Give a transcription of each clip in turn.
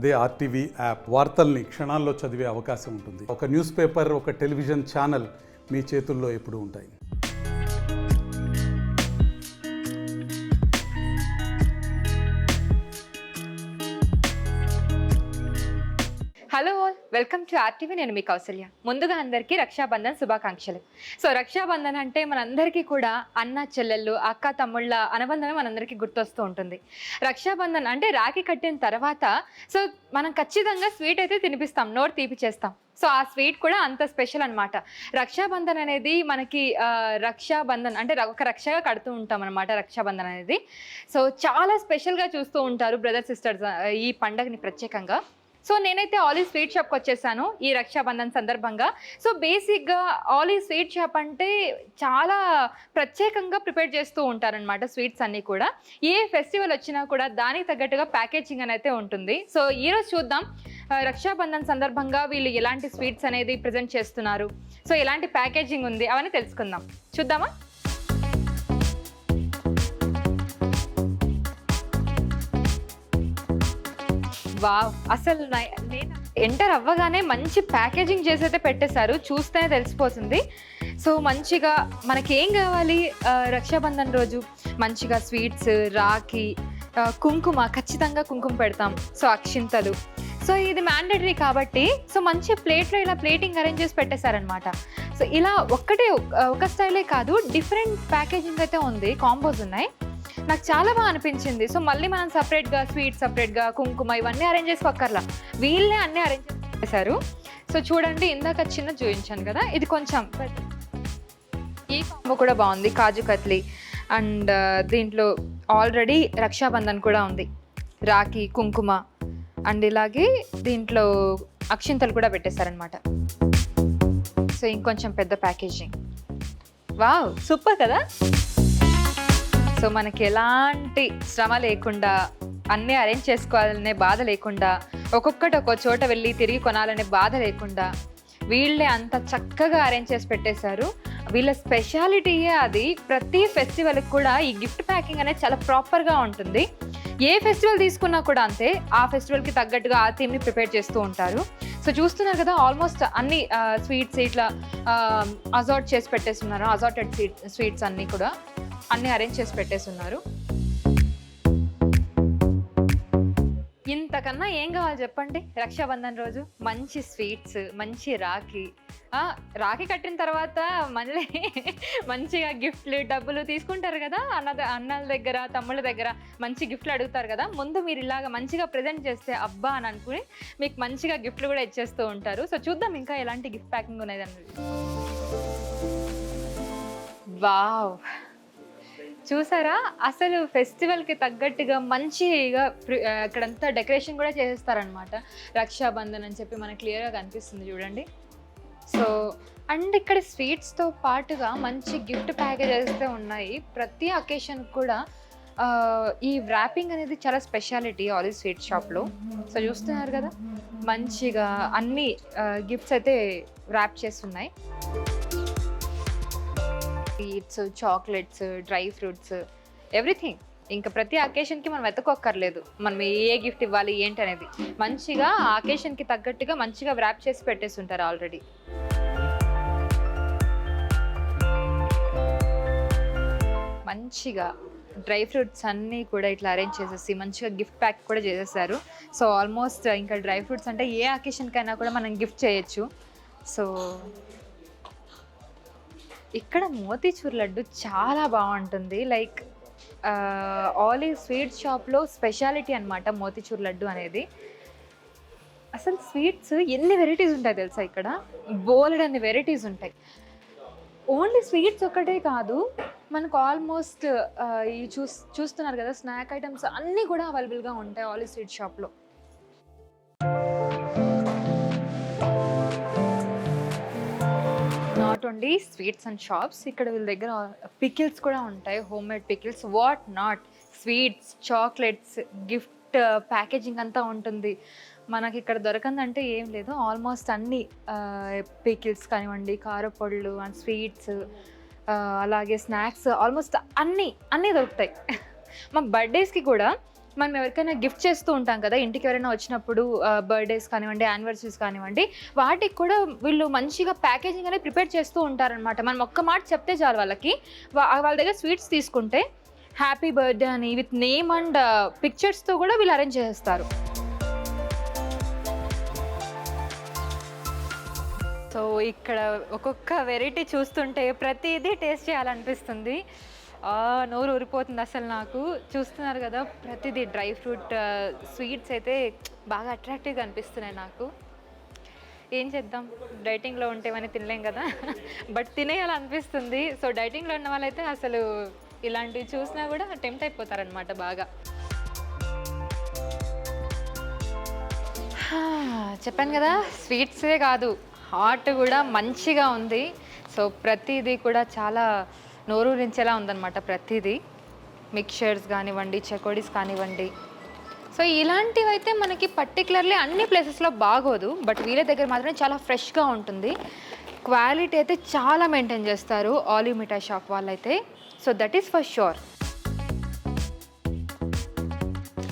అదే RTV app వార్తల్ని క్షణాల్లో చదివే అవకాశం ఉంటుంది. ఒక న్యూస్ పేపర్, ఒక టెలివిజన్ ఛానల్ మీ చేతుల్లో ఎప్పుడూ ఉంటాయి. Hello all, welcome to RTV. నేను మీ కౌసల్య. ముందుగా అందరికీ రక్షాబంధన్ శుభాకాంక్షలు. సో రక్షాబంధన్ అంటే మనందరికీ కూడా అన్న చెల్లెళ్ళు, అక్క తమ్ముళ్ళ అనుబంధమే మనందరికీ గుర్తొస్తూ ఉంటుంది. రక్షాబంధన్ అంటే రాఖీ కట్టిన తర్వాత సో మనం ఖచ్చితంగా స్వీట్ అయితే తినిపిస్తాం, నోరు తీపి చేస్తాం. సో ఆ స్వీట్ కూడా అంత స్పెషల్ అనమాట. రక్షాబంధన్ అనేది మనకి రక్షాబంధన్ అంటే ఒక రక్షగా కడుతూ ఉంటాం అనమాట. రక్షాబంధన్ అనేది సో చాలా స్పెషల్గా చూస్తూ ఉంటారు బ్రదర్ సిస్టర్స్ ఈ పండగని ప్రత్యేకంగా. సో నేనైతే ఆలీ స్వీట్ షాప్కి వచ్చేసాను ఈ రక్షాబంధన్ సందర్భంగా. సో బేసిక్గా ఆలీ స్వీట్ షాప్ అంటే చాలా ప్రత్యేకంగా ప్రిపేర్ చేస్తూ ఉంటారనమాట స్వీట్స్ అన్నీ కూడా. ఏ ఫెస్టివల్ వచ్చినా కూడా దానికి తగ్గట్టుగా ప్యాకేజింగ్ అనేది ఉంటుంది. సో ఈరోజు చూద్దాం రక్షాబంధన్ సందర్భంగా వీళ్ళు ఎలాంటి స్వీట్స్ అనేది ప్రజెంట్ చేస్తున్నారు, సో ఎలాంటి ప్యాకేజింగ్ ఉంది అవన్నీ తెలుసుకుందాం. చూద్దామా? వావ్, అసలు నేను ఎంటర్ అవ్వగానే మంచి ప్యాకేజింగ్ చేసి అయితే పెట్టేశారు, చూస్తేనే తెలిసిపోతుంది. సో మంచిగా మనకి ఏం కావాలి రక్షాబంధన్ రోజు, మంచిగా స్వీట్స్, రాఖీ, కుంకుమ, ఖచ్చితంగా కుంకుమ పెడతాం. సో అక్షింతలు, సో ఇది మ్యాండేటరీ కాబట్టి సో మంచి ప్లేట్లో ఇలా ప్లేటింగ్ అరేంజ్ చేసి పెట్టేశారనమాట. సో ఇలా ఒక స్టైలే కాదు, డిఫరెంట్ ప్యాకేజింగ్ అయితే ఉంది, కాంబోస్ ఉన్నాయి. నాకు చాలా బాగా అనిపించింది. సో మళ్ళీ మనం సపరేట్గా స్వీట్, సపరేట్గా కుంకుమ ఇవన్నీ అరేంజ్ చేసుకోక్కర్లా, వీళ్ళే అన్నీ అరేంజ్ చేశారు. సో చూడండి, ఇందాక చిన్న చూపించాను కదా, ఇది కొంచెం ఈ కాంబో కూడా బాగుంది, కాజు కత్లీ అండ్ దీంట్లో ఆల్రెడీ రక్షాబంధన్ కూడా ఉంది, రాఖీ, కుంకుమ అండ్ ఇలాగే దీంట్లో అక్షింతలు కూడా పెట్టేశారనమాట. సో ఇంకొంచెం పెద్ద ప్యాకేజింగ్. వావ్, సూపర్ కదా. సో మనకి ఎలాంటి శ్రమ లేకుండా, అన్నీ అరేంజ్ చేసుకోవాలనే బాధ లేకుండా, ఒక్కొక్కటి ఒక్కో చోట వెళ్ళి తిరిగి కొనాలనే బాధ లేకుండా వీళ్ళే అంత చక్కగా అరేంజ్ చేసి పెట్టేశారు. వీళ్ళ స్పెషాలిటీయే అది. ప్రతి ఫెస్టివల్కి కూడా ఈ గిఫ్ట్ ప్యాకింగ్ అనేది చాలా ప్రాపర్గా ఉంటుంది. ఏ ఫెస్టివల్ తీసుకున్నా కూడా అంతే, ఆ ఫెస్టివల్కి తగ్గట్టుగా ఆ థీమ్ని ప్రిపేర్ చేస్తూ ఉంటారు. సో చూస్తున్నారు కదా, ఆల్మోస్ట్ అన్ని స్వీట్స్ ఇట్లా అజార్ట్ చేసి పెట్టేస్తున్నారు. అజార్టెడ్ స్వీట్స్ అన్నీ కూడా అన్నీ అరేంజ్ చేసి పెట్టేస్తున్నారు. ఇంతకన్నా ఏం కావాలి చెప్పండి రక్షాబంధన్ రోజు? మంచి స్వీట్స్, మంచి రాఖీ, రాఖీ కట్టిన తర్వాత మళ్ళీ మంచిగా గిఫ్ట్లు, డబ్బులు తీసుకుంటారు కదా అన్నల దగ్గర, తమ్ముళ్ళ దగ్గర మంచి గిఫ్ట్లు అడుగుతారు కదా. ముందు మీరు ఇలాగ మంచిగా ప్రజెంట్ చేస్తే అబ్బా అని అనుకుని మీకు మంచిగా గిఫ్ట్లు కూడా ఇచ్చేస్తూ ఉంటారు. సో చూద్దాం ఇంకా ఎలాంటి గిఫ్ట్ ప్యాకింగ్ ఉన్నది అన్నది. వావ్, చూసారా, అసలు ఫెస్టివల్కి తగ్గట్టుగా మంచిగా ఇక్కడంతా డెకరేషన్ కూడా చేసేస్తారనమాట. రక్షాబంధన్ అని చెప్పి మనకు క్లియర్గా కనిపిస్తుంది చూడండి. సో అండ్ ఇక్కడ స్వీట్స్తో పాటుగా మంచి గిఫ్ట్ ప్యాకేజెస్ అయితే ఉన్నాయి. ప్రతి అకేషన్ కూడా ఈ ర్యాపింగ్ అనేది చాలా స్పెషాలిటీ ఆలీ స్వీట్ షాప్లో. సో చూస్తున్నారు కదా, మంచిగా అన్ని గిఫ్ట్స్ అయితే ర్యాప్ చేస్తున్నాయి. Sweets, chocolates, dry fruits, everything. ఇంకా ప్రతి అకేషన్కి మనం వెతకొక్కర్లేదు మనం ఏ గిఫ్ట్ ఇవ్వాలి ఏంటి అనేది. మంచిగా ఆ అకేషన్కి తగ్గట్టుగా మంచిగా వ్రాప్ చేసి పెట్టేస్తుంటారు ఆల్రెడీ. మంచిగా డ్రై ఫ్రూట్స్ అన్నీ కూడా ఇట్లా అరేంజ్ చేసేసి మంచిగా గిఫ్ట్ ప్యాక్ కూడా చేసేసారు. సో ఆల్మోస్ట్ ఇంకా డ్రై ఫ్రూట్స్ అంటే ఏ అకేషన్కైనా కూడా మనం గిఫ్ట్ చేయొచ్చు. సో ఇక్కడ మోతీచూర్ లడ్డు చాలా బాగుంటుంది. లైక్ ఆలీ స్వీట్ షాప్లో స్పెషాలిటీ అనమాట మోతీచూర్ లడ్డు అనేది. అసలు స్వీట్స్ ఎన్ని వెరైటీస్ ఉంటాయి తెలుసా, ఇక్కడ బోలెడ్ అన్ని వెరైటీస్ ఉంటాయి. ఓన్లీ స్వీట్స్ ఒక్కటే కాదు, మనకు ఆల్మోస్ట్ ఈ చూస్తున్నారు కదా స్నాక్ ఐటమ్స్ అన్నీ కూడా అవైలబుల్గా ఉంటాయి ఆలీ స్వీట్ షాప్లో. Not only sweets and shops, ఇక్కడ వీళ్ళ దగ్గర పికిల్స్ కూడా ఉంటాయి, home made pickles, what not, sweets, chocolates, gift packaging అంతా ఉంటుంది. మనకి ఇక్కడ దొరకందంటే ఏం లేదు, ఆల్మోస్ట్ అన్ని పికిల్స్ కానివ్వండి, కారపొళ్ళు అండ్ స్వీట్స్, అలాగే స్నాక్స్, ఆల్మోస్ట్ అన్నీ దొరుకుతాయి. మా బర్త్డేస్కి కూడా మనం ఎవరికైనా గిఫ్ట్ చేస్తూ ఉంటాం కదా, ఇంటికి ఎవరైనా వచ్చినప్పుడు బర్త్డేస్ కానివ్వండి, యానివర్సరీస్ కానివ్వండి, వాటికి కూడా వీళ్ళు మంచిగా ప్యాకేజింగ్ అనేది ప్రిపేర్ చేస్తూ ఉంటారనమాట. మనం ఒక్క మాట చెప్తే చాలు వాళ్ళకి, వాళ్ళ దగ్గర స్వీట్స్ తీసుకుంటే హ్యాపీ బర్త్డే అని విత్ నేమ్ అండ్ పిక్చర్స్తో కూడా వీళ్ళు అరేంజ్ చేస్తారు. సో ఇక్కడ ఒక్కొక్క వెరైటీ చూస్తుంటే ప్రతిదీ టేస్ట్ చేయాలనిపిస్తుంది. నోరు ఊరిపోతుంది అసలు నాకు. చూస్తున్నారు కదా, ప్రతిదీ డ్రై ఫ్రూట్ స్వీట్స్ అయితే బాగా అట్రాక్టివ్గా అనిపిస్తున్నాయి నాకు. ఏం చేద్దాం, డైటింగ్లో ఉంటే ఇవన్నీ తినలేం కదా, బట్ తినేయాలనిపిస్తుంది. సో డైటింగ్లో ఉన్న వాళ్ళైతే అసలు ఇలాంటివి చూసినా కూడా టెంప్ట్ అయిపోతారనమాట బాగా. చెప్పాను కదా, స్వీట్సే కాదు, హాట్ కూడా మంచిగా ఉంది. సో ప్రతిదీ కూడా చాలా నోరూరించేలా ఉందన్నమాట. ప్రతిదీ మిక్చర్స్ కానివ్వండి, చకోడీస్ కానివ్వండి. సో ఇలాంటివి అయితే మనకి పర్టికులర్లీ అన్ని ప్లేసెస్లో బాగోదు, బట్ వీళ్ళ దగ్గర మాత్రం చాలా ఫ్రెష్గా ఉంటుంది. క్వాలిటీ అయితే చాలా మెయింటైన్ చేస్తారు ఆలివ్ మిఠాయి షాప్ వాళ్ళైతే. So that is for sure.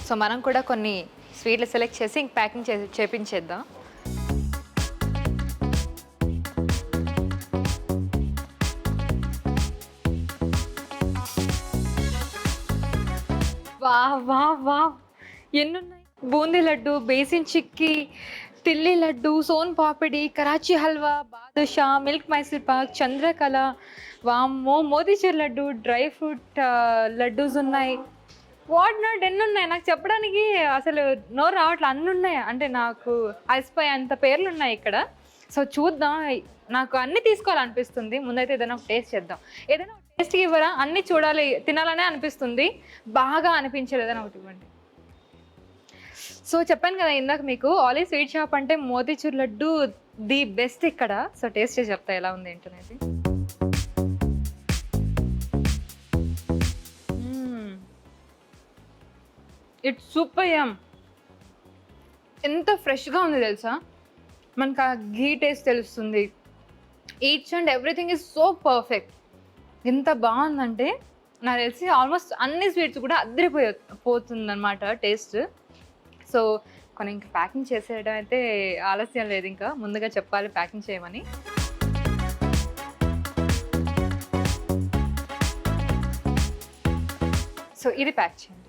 So మనం కూడా కొన్ని స్వీట్లు సెలెక్ట్ చేసి ఇంక ప్యాకింగ్ చేపించేద్దాం. వా ఎన్నున్నాయి! బూందీ లడ్డు, బేసిన్ చిక్కీ, తిల్లి లడ్డు, సోన్ పాపిడి, కరాచీ హల్వా, బాదుషా, మిల్క్ మైసూర్ పాక్, చంద్రకళ, వామ్మో మోతీచూర్ లడ్డు, డ్రై ఫ్రూట్ లడ్డూస్ ఉన్నాయి. వాట్ నాట్ ఎన్ని ఉన్నాయి నాకు చెప్పడానికి అసలు నోరు రావట్లే, అన్నీ ఉన్నాయి. అంటే నాకు అలసిపోయే అంత పేర్లు ఉన్నాయి ఇక్కడ. సో చూద్దాం, నాకు అన్నీ తీసుకోవాలనిపిస్తుంది. ముందైతే ఏదైనా టేస్ట్ చేద్దాం. ఏదైనా టేస్ట్కి ఇవ్వరా, అన్నీ చూడాలి, తినాలనే అనిపిస్తుంది. బాగా అనిపించేది ఏదైనా ఒకటి ఇవ్వండి. సో చెప్పాను కదా ఇందాక మీకు, ఆలివ్ స్వీట్ షాప్ అంటే మోతీచూర్ లడ్డు ది బెస్ట్ ఇక్కడ. సో టేస్ట్ చేసి చెప్తా ఎలా ఉంది ఏంటనేది. ఇట్స్ సూపర్ యమ్. ఎంత ఫ్రెష్గా ఉంది తెలుసా, మనకు ఆ ఘీ టేస్ట్ తెలుస్తుంది. Each and everything is so perfect. ఎంత బాగుందంటే నాకు తెలిసి ఆల్మోస్ట్ అన్ని స్వీట్స్ కూడా పోతుందన్నమాట టేస్ట్. సో కొన్ని ఇంకా ప్యాకింగ్ చేసేయడం అయితే ఆలస్యం లేదు, ఇంకా ముందుగా చెప్పాలి ప్యాకింగ్ చేయమని. సో ఇది ప్యాక్ చేయండి,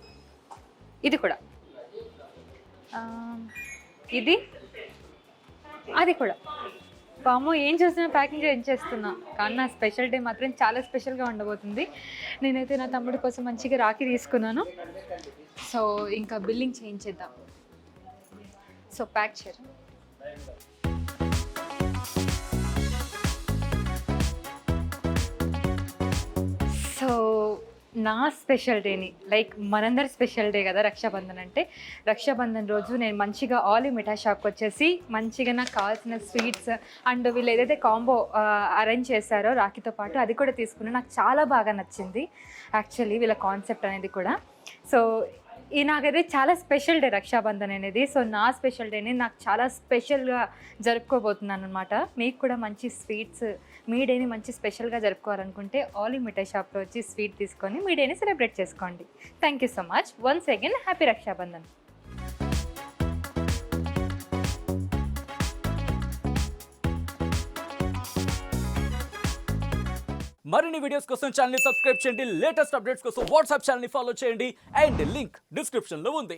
ఇది కూడా, ఇది, అది కూడా. పాము ఏం చేస్తున్నా ప్యాకింగ్ చేస్తున్నా, కానీ నా స్పెషల్ డే మాత్రం చాలా స్పెషల్గా ఉండబోతుంది. నేనైతే నా తమ్ముడి కోసం మంచిగా రాఖీ తీసుకున్నాను. సో ఇంకా బిల్లింగ్ చేయించేద్దాం. సో ప్యాక్ చేయరు. సో నా స్పెషల్ డేని, లైక్ మనందరి స్పెషల్ డే కదా రక్షాబంధన్ అంటే, రక్షాబంధన్ రోజు నేను మంచిగా ఆలివ్ మిఠాయి షాప్కి వచ్చేసి మంచిగా నాకు కావాల్సిన స్వీట్స్ అండ్ వీళ్ళు ఏదైతే కాంబో అరేంజ్ చేశారో రాఖీతో పాటు అది కూడా తీసుకున్నాను. నాకు చాలా బాగా నచ్చింది యాక్చువల్లీ వీళ్ళ కాన్సెప్ట్ అనేది కూడా. సో ఈ నాకైతే చాలా స్పెషల్ డే రక్షాబంధన్ అనేది. సో నా స్పెషల్ డేని నాకు చాలా స్పెషల్గా జరుపుకోబోతున్నాను అనమాట. మీకు కూడా మంచి స్వీట్స్, మీ డేని మంచి స్పెషల్గా జరుపుకోవాలనుకుంటే ఆలివ్ మిఠాయి షాప్లో వచ్చి స్వీట్ తీసుకొని మీ డేని సెలబ్రేట్ చేసుకోండి. Thank you so much once again. Happy Rakshabandhan. మరిన్ని వీడియోస్ కోసం ఛానల్ ని సబ్స్క్రైబ్ చేయండి. లేటెస్ట్ అప్డేట్స్ కోసం వాట్సాప్ ఛానల్ ని ఫాలో చేయండి. అండ్ లింక్ డిస్క్రిప్షన్ లో ఉంది.